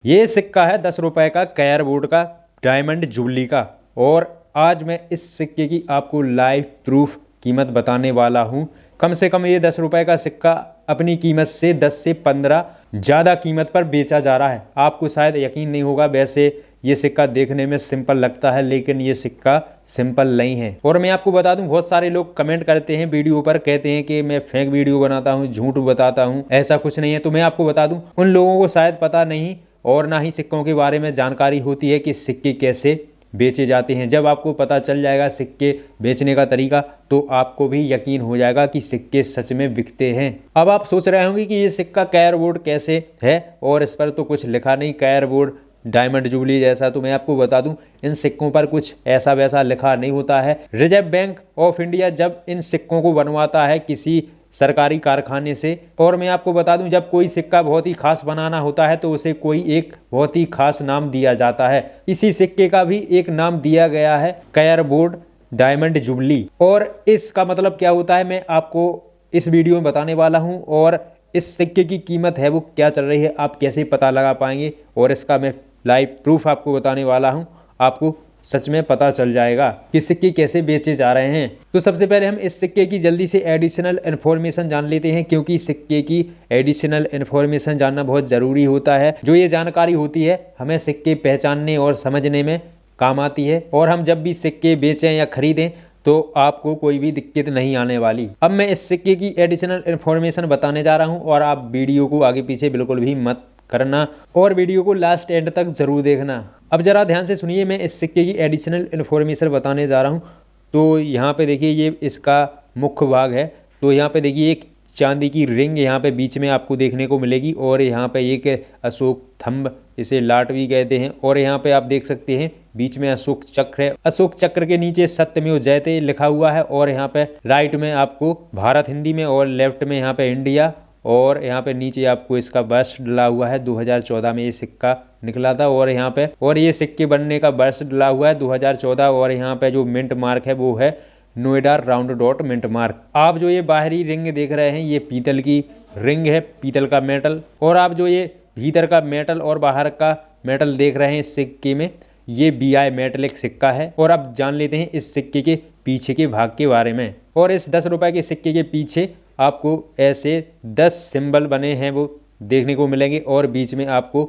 ये सिक्का है 10 रुपए का कैर बोर्ड का डायमंड जुबली का। और आज मैं इस सिक्के की आपको लाइव प्रूफ कीमत बताने वाला हूँ। कम से कम ये 10 रुपए का सिक्का अपनी कीमत से 10 से 15 ज़्यादा कीमत पर बेचा जा रहा है। आपको शायद यकीन नहीं होगा, वैसे ये सिक्का देखने में सिंपल लगता है लेकिन ये सिक्का सिंपल नहीं है। और मैं आपको बता दूं, बहुत सारे लोग कमेंट करते हैं वीडियो पर, कहते हैं कि मैं फेक वीडियो बनाता हूं, झूठ बताता हूं, ऐसा कुछ नहीं है। तो मैं आपको बता दूं, उन लोगों को शायद पता नहीं और ना ही सिक्कों के बारे में जानकारी होती है कि सिक्के कैसे बेचे जाते हैं। जब आपको पता चल जाएगा सिक्के बेचने का तरीका तो आपको भी यकीन हो जाएगा कि सिक्के सच में बिकते हैं। अब आप सोच रहे होंगे कि ये सिक्का कैर बोर्ड कैसे है और इस पर तो कुछ लिखा नहीं कैर बोर्ड डायमंड जुबली जैसा। तो मैं आपको बता दूं, इन सिक्कों पर कुछ ऐसा वैसा लिखा नहीं होता है। रिजर्व बैंक ऑफ इंडिया जब इन सिक्कों को बनवाता है किसी सरकारी कारखाने से, और मैं आपको बता दूं, जब कोई सिक्का बहुत ही खास बनाना होता है तो उसे कोई एक बहुत ही खास नाम दिया जाता है। इसी सिक्के का भी एक नाम दिया गया है कैर बोर्ड डायमंड जुबली। और इसका मतलब क्या होता है मैं आपको इस वीडियो में बताने वाला हूं। और इस सिक्के की कीमत है वो क्या चल रही है, आप कैसे पता लगा पाएंगे, और इसका मैं लाइव प्रूफ आपको बताने वाला हूं। आपको सच में पता चल जाएगा कि सिक्के कैसे बेचे जा रहे हैं। तो सबसे पहले हम इस सिक्के की जल्दी से एडिशनल इन्फॉर्मेशन जान लेते हैं, क्योंकि सिक्के की एडिशनल इन्फॉर्मेशन जानना बहुत ज़रूरी होता है। जो ये जानकारी होती है हमें सिक्के पहचानने और समझने में काम आती है, और हम जब भी सिक्के बेचें या खरीदें तो आपको कोई भी दिक्कत नहीं आने वाली। अब मैं इस सिक्के की एडिशनल इन्फॉर्मेशन बताने जा रहा हूँ और आप वीडियो को आगे पीछे बिल्कुल भी मत करना और वीडियो को लास्ट एंड तक जरूर देखना। अब जरा ध्यान से सुनिए, मैं इस सिक्के की एडिशनल इन्फॉर्मेशन बताने जा रहा हूँ। तो यहाँ पे देखिए, ये इसका मुख्य भाग है। तो यहाँ पे देखिए एक चांदी की रिंग यहाँ पे बीच में आपको देखने को मिलेगी, और यहाँ पे एक अशोक थंब, इसे लाट भी कहते हैं, और यहाँ पे आप देख सकते हैं बीच में अशोक चक्र है। अशोक चक्र के नीचे सत्यमेव जयते लिखा हुआ है, और यहाँ पे राइट में आपको भारत हिंदी में, और लेफ्ट में यहाँ पे इंडिया, और यहाँ पे नीचे आपको इसका वर्ष डला हुआ है। 2014 में ये सिक्का निकला था, और यहाँ पे और ये सिक्के बनने का वर्ष डला हुआ है 2014। और यहाँ पे जो मिंट मार्क है वो है Noida round dot mint mark. आप जो ये बाहरी रिंग देख रहे हैं ये पीतल की रिंग है, पीतल का मेटल। और आप जो ये भीतर का मेटल और बाहर का मेटल देख रहे हैं इस सिक्के में, ये BI मेटलिक सिक्का है। और अब जान लेते हैं इस सिक्के के पीछे के भाग के बारे में। और इस 10 रुपए के सिक्के के पीछे आपको ऐसे 10 सिंबल बने हैं वो देखने को मिलेंगे, और बीच में आपको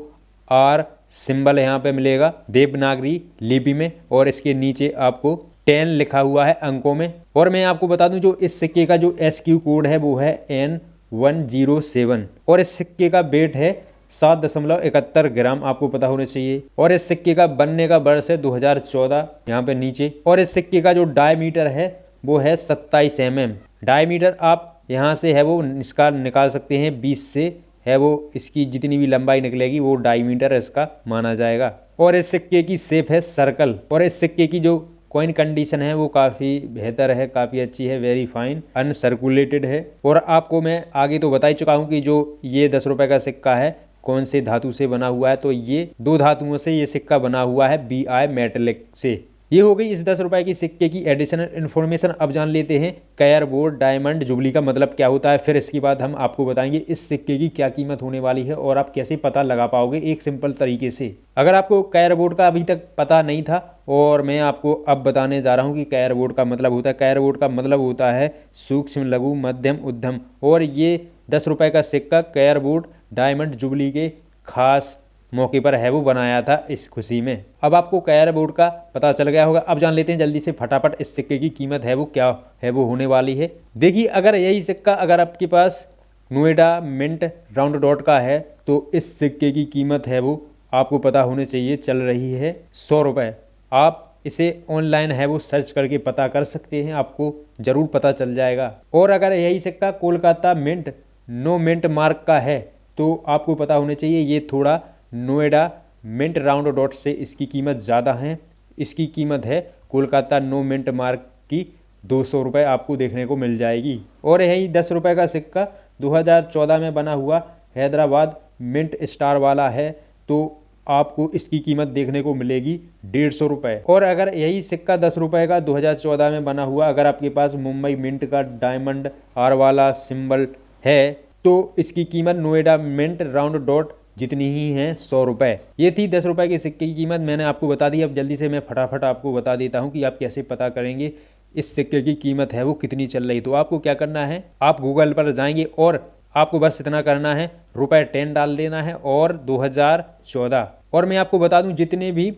R सिंबल यहाँ पे मिलेगा देवनागरी लिपि में, और इसके नीचे आपको 10 लिखा हुआ है अंकों में। और मैं आपको बता दूं, जो इस सिक्के का जो SQ कोड है वो है N107, और इस सिक्के का वेट है 7.71 ग्राम, आपको पता होना चाहिए। और इस सिक्के का बनने का वर्ष है 2014 यहाँ पे नीचे। और इस सिक्के का जो डायमीटर है वो है 27 mm। डायमीटर आप यहाँ से है वो इसका निकाल सकते हैं, 20 से है वो इसकी जितनी भी लंबाई निकलेगी वो डायमीटर इसका माना जाएगा। और इस सिक्के की शेप है सर्कल। और इस सिक्के की जो कॉइन कंडीशन है वो काफ़ी बेहतर है, काफ़ी अच्छी है, वेरी फाइन, अनसर्कुलेटेड है। और आपको मैं आगे तो बता ही चुका हूँ कि जो ये 10 रुपए का सिक्का है कौन से धातु से बना हुआ है। तो ये 2 धातुओं से ये सिक्का बना हुआ है, BI मेटलिक से। ये हो गई इस 10 रुपए की सिक्के की एडिशनल इन्फॉर्मेशन। अब जान लेते हैं कैर बोर्ड डायमंड जुबली का मतलब क्या होता है। फिर इसके बाद हम आपको बताएंगे इस सिक्के की क्या कीमत होने वाली है और आप कैसे पता लगा पाओगे एक सिंपल तरीके से। अगर आपको कैर बोर्ड का अभी तक पता नहीं था और मैं आपको अब बताने जा रहा हूँ कि कैर बोर्ड का मतलब होता है, कैर बोर्ड का मतलब होता है सूक्ष्म लघु मध्यम उद्यम। और ये 10 रुपए का सिक्का कैर बोर्ड डायमंड जुबली के खास मौके पर है वो बनाया था इस खुशी में। अब आपको कैर बोर्ड का पता चल गया होगा। अब जान लेते हैं जल्दी से फटाफट इस सिक्के की कीमत है वो क्या है वो होने वाली है। देखिए, अगर यही सिक्का अगर आपके पास नोएडा मिंट राउंड डॉट का है तो इस सिक्के की कीमत है वो आपको पता होनी चाहिए, चल रही है 100 रुपये। आप इसे ऑनलाइन है वो सर्च करके पता कर सकते हैं, आपको ज़रूर पता चल जाएगा। और अगर यही सिक्का Kolkata mint no mint mark का है तो आपको पता होना चाहिए ये थोड़ा नोएडा मिंट राउंड डॉट से इसकी कीमत ज़्यादा है। इसकी कीमत है कोलकाता नो मिंट मार्क की 200 रुपये आपको देखने को मिल जाएगी। और यही 10 रुपये का सिक्का 2014 में बना हुआ हैदराबाद मिंट स्टार वाला है तो आपको इसकी कीमत देखने को मिलेगी 150 रुपये। और अगर यही सिक्का 10 रुपये का 2014 में बना हुआ अगर आपके पास मुंबई मिंट का डायमंड आर वाला सिंबल है तो इसकी कीमत नोएडा मिंट राउंड डॉट जितनी ही है 100 रुपये। ये थी 10 रुपये के सिक्के की कीमत, मैंने आपको बता दी। अब जल्दी से मैं फटाफट आपको बता देता हूँ कि आप कैसे पता करेंगे इस सिक्के की कीमत है वो कितनी चल रही। तो आपको क्या करना है, आप गूगल पर जाएंगे और आपको बस इतना करना है, ₹10 डाल देना है और 2014। और मैं आपको बता दूं जितने भी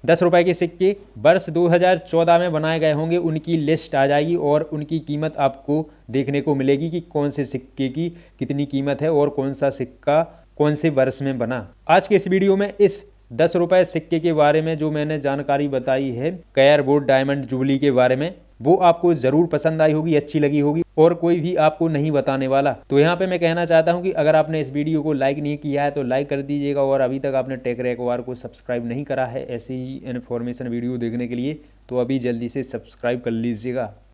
10 रुपये के सिक्के वर्ष 2014 में बनाए गए होंगे उनकी लिस्ट आ जाएगी और उनकी कीमत आपको देखने को मिलेगी कि कौन से सिक्के की कितनी कीमत है और कौन सा सिक्का कौन से वर्ष में बना। आज के इस वीडियो में इस 10 रुपये सिक्के के बारे में जो मैंने जानकारी बताई है कयार बोर्ड डायमंड जुबली के बारे में, वो आपको ज़रूर पसंद आई होगी, अच्छी लगी होगी और कोई भी आपको नहीं बताने वाला। तो यहाँ पे मैं कहना चाहता हूँ कि अगर आपने इस वीडियो को लाइक नहीं किया है तो लाइक कर दीजिएगा और अभी तक आपने टेक रैकवार को सब्सक्राइब नहीं करा है ऐसी ही इन्फॉर्मेशन वीडियो देखने के लिए तो अभी जल्दी से सब्सक्राइब कर लीजिएगा।